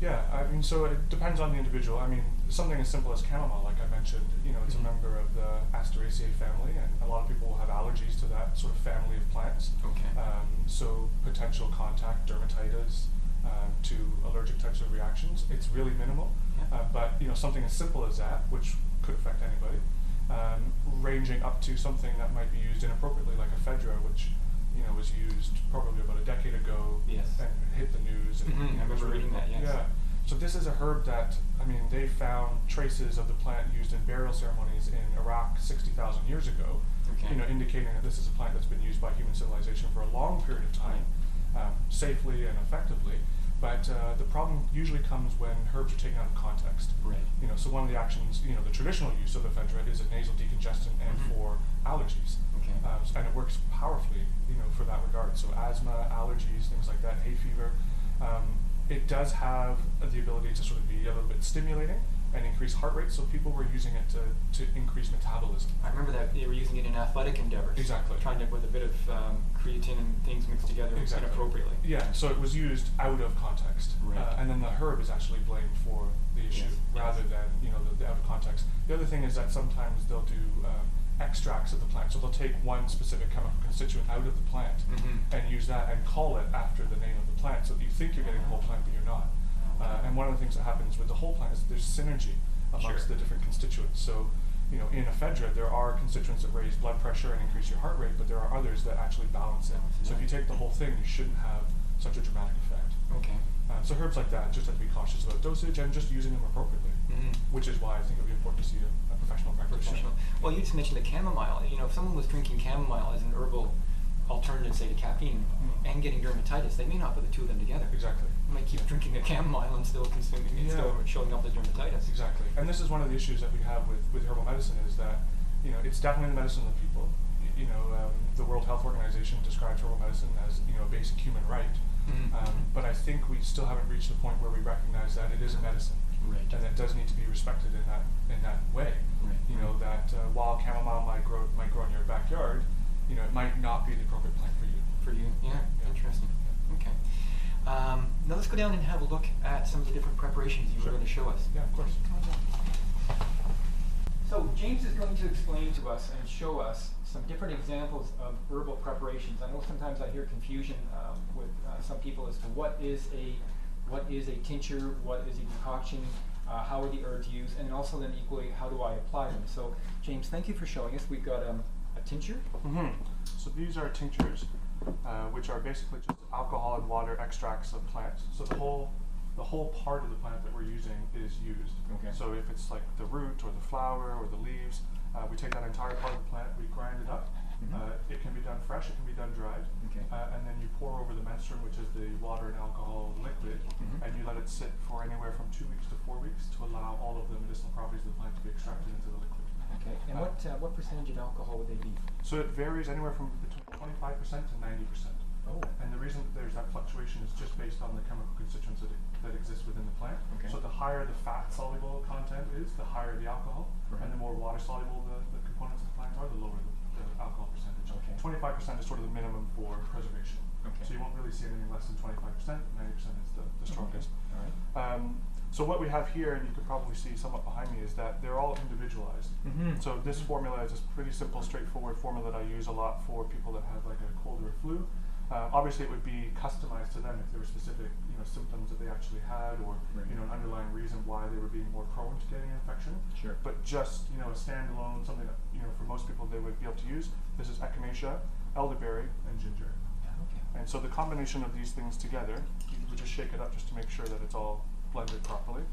Yeah, I mean, so it depends on the individual. I mean, something as simple as chamomile, like I mentioned, it's a member of the Asteraceae family, and a lot of people will have allergies to that sort of family of plants. Okay. So potential contact dermatitis to allergic types of reactions, it's really minimal. Yeah. But something as simple as that, which could affect anybody, ranging up to something that might be used inappropriately, like ephedra, which was used probably about a decade ago. Yes. And hit the news. And, Mhm, I it was remember reading that, yes. Yeah. So this is a herb that, they found traces of the plant used in burial ceremonies in Iraq 60,000 years ago, Okay. Indicating that this is a plant that's been used by human civilization for a long period of time, safely and effectively. But the problem usually comes when herbs are taken out of context. Right. So one of the actions, the traditional use of ephedra is a nasal decongestant and Mhm. for allergies. Okay. And it works powerfully, for that regard. So asthma, allergies, things like that, hay fever. It does have the ability to sort of be a little bit stimulating and increase heart rate, so people were using it to increase metabolism. I remember that they were using it in athletic endeavors. Exactly. Trying to, with a bit of creatine and things mixed together Exactly. inappropriately. Yeah, so it was used out of context. Right. And then the herb is actually blamed for the issue Yes, rather yes. than, the out of context. The other thing is that sometimes they'll do extracts of the plant. So they'll take one specific chemical constituent out of the plant Mhm. and use that and call it after the name of the plant, so that you think you're getting the whole plant, but you're not. And one of the things that happens with the whole plant is that there's synergy amongst Sure. the different constituents. So, in ephedra, there are constituents that raise blood pressure and increase your heart rate, but there are others that actually balance it. Balance it So if out. you take the whole thing, you shouldn't have such a dramatic effect. Okay. So herbs like that, just have to be cautious about dosage and just using them appropriately, Mhm. which is why I think it would be important to see a professional practitioner. Professional. Well, you just mentioned the chamomile. If someone was drinking chamomile as an herbal alternative, say to caffeine, and getting dermatitis, they may not put the two of them together. Exactly. They might keep drinking the chamomile and still consuming it, Yeah. still showing up as dermatitis. Exactly. And this is one of the issues that we have with herbal medicine is that, it's definitely the medicine of the people. The World Health Organization describes herbal medicine as, a basic human right. Mhm. But I think we still haven't reached the point where we recognize that it is a medicine. Right. And it does need to be respected in that way. Right. That while chamomile might grow in your backyard, it might not be the appropriate plant for you. For you, yeah, Yeah. interesting. Okay. Now let's go down and have a look at some of the different preparations you Sure. were going to show us. Yeah, of course. So James is going to explain to us and show us some different examples of herbal preparations. I know sometimes I hear confusion with some people as to what is a tincture, what is a decoction, how are the herbs used, and also then equally how do I apply them. So James, thank you for showing us. We've got a tincture. Mm-hmm. So these are tinctures, which are basically just alcohol and water extracts of plants. So the whole part of the plant that we're using is used. Okay. So if it's like the root or the flower or the leaves, we take that entire part of the plant, we grind it up. Mhm. It can be done fresh, it can be done dried. Okay. And then you pour over the menstruum, which is the water and alcohol liquid, Mhm. and you let it sit for anywhere from 2 weeks to 4 weeks to allow all of the medicinal properties of the plant to be extracted into the liquid. Okay. And what percentage of alcohol would they be? So it varies anywhere from between 25% to 90%. Oh. And the reason that there's that fluctuation is just based on the chemical constituents that exist within the plant. Okay. So the higher the fat soluble content is, the higher the alcohol, Right. and the more water soluble the components of the plant are, the lower the alcohol percentage. Okay. 25% is sort of the minimum for preservation. Okay. So you won't really see anything less than 25%. 90% is the strongest. All right. So what we have here, and you can probably see somewhat behind me, is that they're all individualized. So this formula is a pretty simple, straightforward formula that I use a lot for people that have like a cold or a flu. Obviously, it would be customized to them if there were specific, symptoms that they actually had, or an underlying reason why they were being more prone to getting an infection. Sure. But just a standalone, something that for most people they would be able to use. This is echinacea, elderberry, and ginger. Okay. And so the combination of these things together, you would just shake it up just to make sure that it's all blended properly.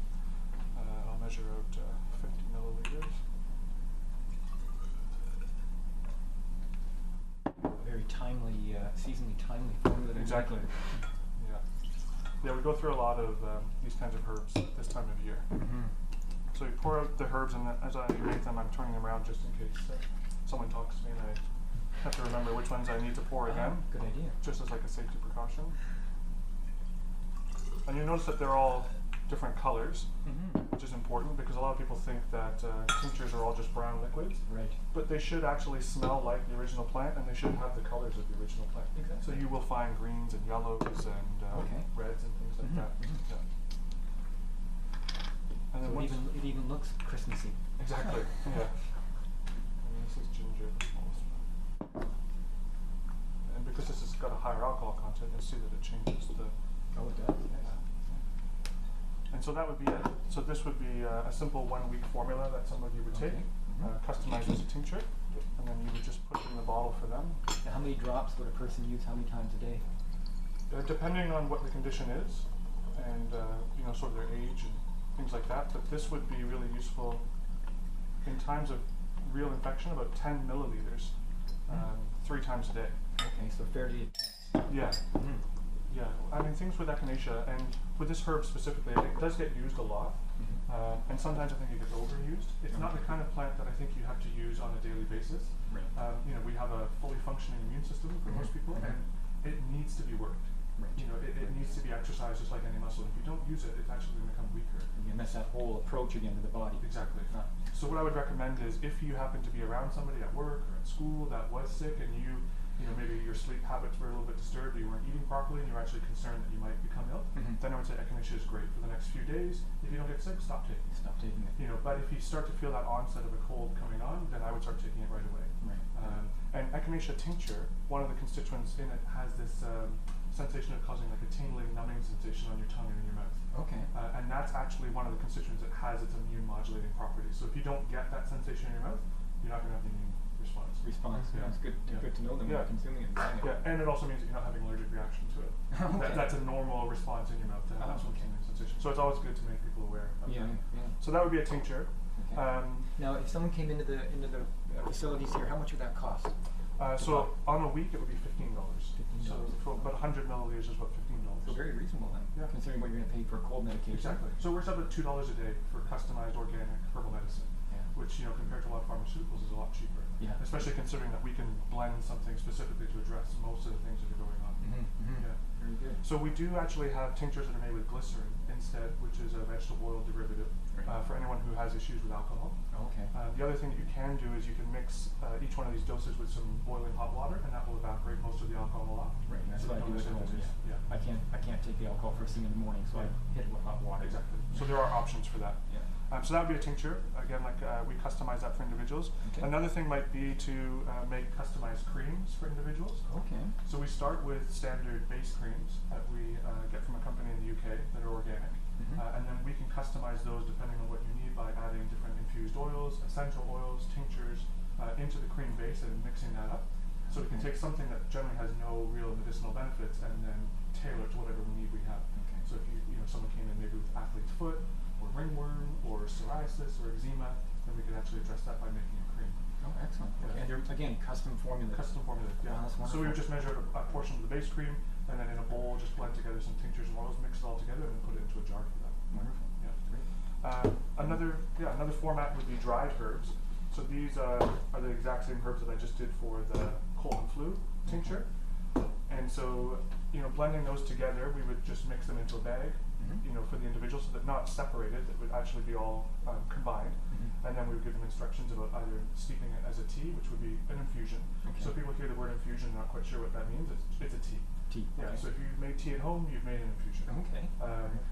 I'll measure out 50 milliliters. Very timely, seasonally timely formula. Exactly. Yeah, we go through a lot of these kinds of herbs at this time of year. So you pour out the herbs, and as I make them, I'm turning them around just in case someone talks to me and I have to remember which ones I need to pour again. Good idea. Just as like a safety precaution. And you notice that they're all different colors, which is important because a lot of people think that tinctures are all just brown liquids. Right. But they should actually smell like the original plant, and they should have the colors of the original plant. Exactly. So you will find greens and yellows and reds and things like that. Yeah. And then So it even looks Christmassy. exactly. Yeah. And this is ginger, the smallest one. And because this has got a higher alcohol content, you'll see that it changes the. Oh, it does. Yes. And so that would be it. So this would be a simple 1 week formula that somebody would take, customized as a tincture, and then you would just put it in the bottle for them. Now, how many drops would a person use? How many times a day? Depending on what the condition is, and sort of their age and things like that. But this would be really useful in times of real infection, about 10 milliliters, 3 times a day. Okay, so fairly intense. Yeah. Yeah, I mean things with echinacea, and with this herb specifically, it does get used a lot, and sometimes I think it gets overused. It's not the kind of plant that I think you have to use on a daily basis. Right. We have a fully functioning immune system for most people, and it needs to be worked. Right. It needs to be exercised just like any muscle. If you don't use it, it's actually going to become weaker. And that's that whole approach again to the body. Exactly. So what I would recommend is if you happen to be around somebody at work or at school that was sick, and maybe your sleep habits were a little bit disturbed, or you weren't eating properly, and you're actually concerned that you might become ill, then I would say echinacea is great for the next few days. If you don't get sick, stop taking it. Stop taking it. But if you start to feel that onset of a cold coming on, then I would start taking it right away. Right. And echinacea tincture, one of the constituents in it has this sensation of causing like a tingling, numbing sensation on your tongue and in your mouth. Okay. And that's actually one of the constituents that has its immune modulating properties. So if you don't get that sensation in your mouth, you're not going to have the immune response. Yeah. It's good to know them when you're consuming it. Yeah, and it also means that you're not having allergic reaction to it. Okay. That's a normal response in your mouth to have that sort of tingling sensation. So it's always good to make people aware of that. So that would be a tincture. Okay. Now, if someone came into the facilities here, how much would that cost? So on a week it would be $15. $15. So for about 100 milliliters is about $15. So very reasonable then, considering what you're going to pay for a cold medication. Exactly. So it works out at $2 a day for customized organic herbal medicine, which compared to a lot of pharmaceuticals is a lot cheaper. Yeah. Especially considering that we can blend something specifically to address most of the things that are going on. Yeah. Very good. So we do actually have tinctures that are made with glycerin instead, which is a vegetable oil derivative for anyone who has issues with alcohol. Okay. The other thing that you can do is you can mix each one of these doses with some boiling hot water, and that will evaporate most of the alcohol off. Right. That's So what I do you at don't home. miss it. Yeah. I can't take the alcohol first thing in the morning, so I hit it with hot water. Exactly. So there are options for that. Yeah. So that would be a tincture. Again, we customize that for individuals. Okay. Another thing might be to make customized creams for individuals. Okay. So we start with standard base creams that we get from a company in the UK that are organic. And then we can customize those depending on what you need by adding different infused oils, essential oils, tinctures into the cream base and mixing that up. So we can take something that generally has no real medicinal benefits and then tailor it to whatever need we have. Okay. So if someone came in maybe with athlete's foot, or ringworm, or psoriasis, or eczema, then we could actually address that by making a cream. Oh, excellent. Yeah. And they're, again, custom formulated. Custom formulated, yeah. Oh, that's So we wonderful. would just measure a portion of the base cream, and then in a bowl, just blend together some tinctures and oils, mix it all together, and then put it into a jar for that. Wonderful. Yeah. Great. Another format would be dried herbs. So these are the exact same herbs that I just did for the cold and flu tincture. And so, blending those together, we would just mix them into a bag, for the individual, so that not separated, that would actually be all combined. And then we would give them instructions about either steeping it as a tea, which would be be an infusion. Okay. So people hear the word infusion, not quite sure what that means. It's a tea. Tea. Yeah, Okay. so if you've made tea at home, you've made an infusion. Okay.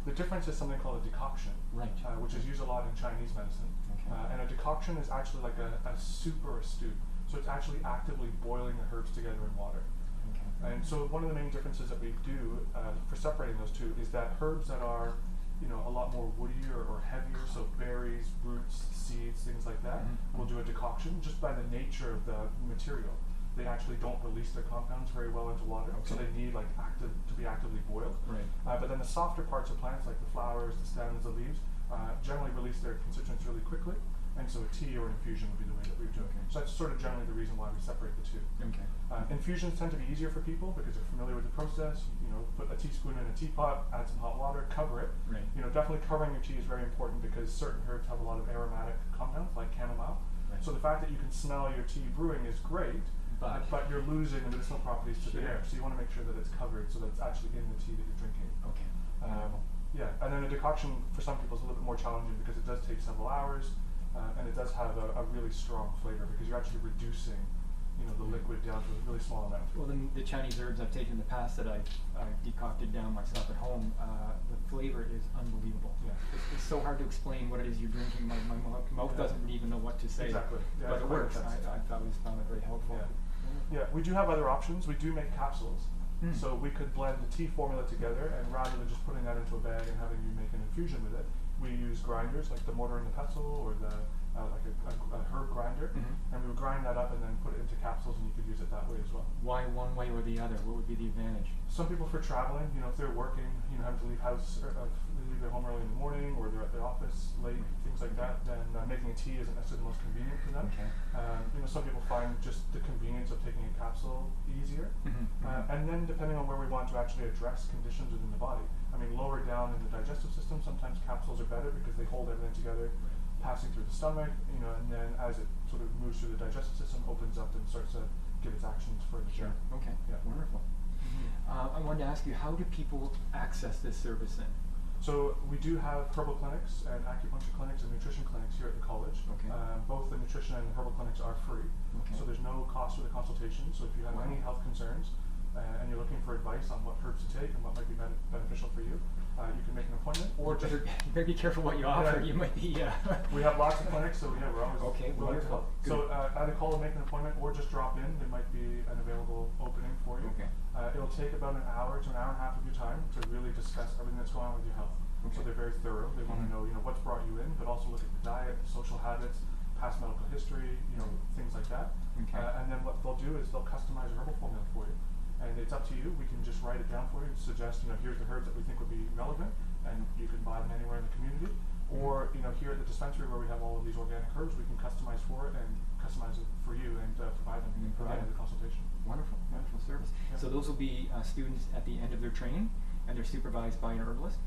The difference is something called a decoction, Right. which is used a lot in Chinese medicine. Okay. And a decoction is actually like a soup or a stew. So it's actually actively boiling the herbs together in water. Okay. And so one of the main differences that we do for separating those two is that herbs that are, a lot more woodier or heavier, so berries, roots, seeds, things like that, we'll do a decoction just by the nature of the material. They actually don't release their compounds very well into water, so Okay. they need to be actively boiled. Right. But then the softer parts of plants, like the flowers, the stems, the leaves, generally release their constituents really quickly, and so a tea or infusion would be the way that we do it. Okay. So that's sort of generally the reason why we separate the two. Okay. Infusions tend to be easier for people because they're familiar with the process. Put a teaspoon in a teapot, add some hot water, cover it. Right. Definitely covering your tea is very important because certain herbs have a lot of aromatic compounds like chamomile. Right. So the fact that you can smell your tea brewing is great, but you're losing the medicinal properties to the Sure. air. So you want to make sure that it's covered so that it's actually in the tea that you're drinking. Okay. Yeah, and then a decoction for some people is a little bit more challenging because it does take several hours, and it does have a really strong flavor because you're actually reducing, the liquid down to a really small amount. Well, then the Chinese herbs I've taken in the past that I've decocted down myself at home, the flavor is unbelievable. Yeah. It's so hard to explain what it is you're drinking. My mouth Yeah. doesn't even know what to say. Exactly. Yeah, But it's it quite works. intense. I've always found it very helpful. Yeah. Yeah, we do have other options. We do make capsules. Mm. So we could blend the tea formula together, and rather than just putting that into a bag and having you make an infusion with it, we use grinders like the mortar and the pestle or the like a herb grinder, and we would grind that up and then put it into capsules, and you could use it that way as well. Why one way or the other? What would be the advantage? Some people for traveling, if they're working, having to leave house or leave their home early in the morning, or they're at the office late, things like that, then making a tea isn't necessarily the most convenient for them. Okay. Some people find just the convenience of taking a capsule easier. And then depending on where we want to actually address conditions within the body. Lower down in the digestive system, sometimes capsules are better because they hold everything together, passing through the stomach, and then as it sort of moves through the digestive system, opens up and starts to give its actions further. Sure. Okay. Yeah. Wonderful. I wanted to ask you, how do people access this service then? So we do have herbal clinics and acupuncture clinics and nutrition clinics here at the college. Okay. Both the nutrition and the herbal clinics are free. Okay. So there's no cost for the consultation. So if you have Wow. any health concerns and you're looking for advice on what herbs to take and what might be beneficial for you, you can make an appointment or You just. better be careful what you offer. Yeah. You might be. We have lots of clinics, so yeah, we're always Okay, willing to wonderful. help. Good. So either call and make an appointment, or just drop in. There might be an available opening for you. Okay. It'll take about an hour to an hour and a half of your time to really discuss everything that's going on with your health. So Okay. they're very thorough. They want to know, what's brought you in, but also look at the diet, social habits, past medical history, things like that. Okay. And then what they'll do is they'll customize a herbal formula for you. And it's up to you. We can just write it down for you and suggest, here's the herbs that we think would be relevant, and you can buy them anywhere in the community. Or, here at the dispensary where we have all of these organic herbs, we can customize for it and customize it for you and provide them And then at the provide end of the consultation. Wonderful. Wonderful service. Yeah. So those will be students at the end of their training, and they're supervised by an herbalist?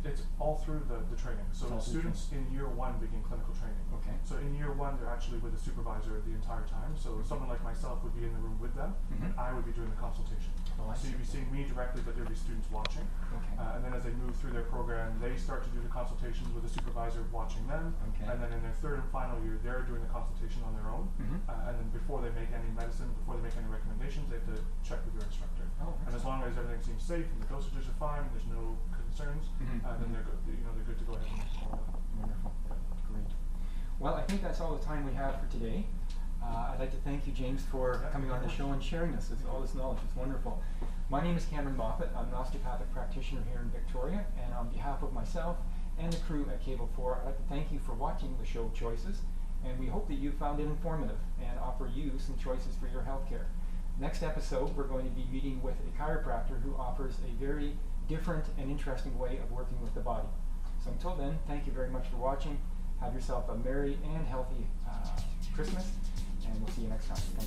It's all through the training. So It's all through students in year one begin clinical training. Okay. So in year one, they're actually with a supervisor the entire time. So someone like myself would be in the room with them, and I would be doing the consultation. Oh, I So you'd be see. seeing me directly, but there'd be students watching. Okay. And then as they move through their program, they start to do the consultations with the supervisor watching them. Okay. And then in their third and final year, they're doing the consultation on their own. And then before they make any medicine, before they make any recommendations, they have to check with their instructor. Oh, and as long as everything seems safe and the dosages are fine, and there's no concerns, then they're good. They're good to go ahead and follow that. Wonderful. Great. Well, I think that's all the time we have for today. I'd like to thank you, James, for Yeah, coming on the show and sharing all this knowledge. It's wonderful. My name is Cameron Moffat. I'm an osteopathic practitioner here in Victoria, and on behalf of myself and the crew at Cable 4, I'd like to thank you for watching the show Choices, and we hope that you found it informative and offer you some choices for your healthcare. Next episode, we're going to be meeting with a chiropractor who offers a very different and interesting way of working with the body. So until then, thank you very much for watching. Have yourself a merry and healthy Christmas, and we'll see you next time.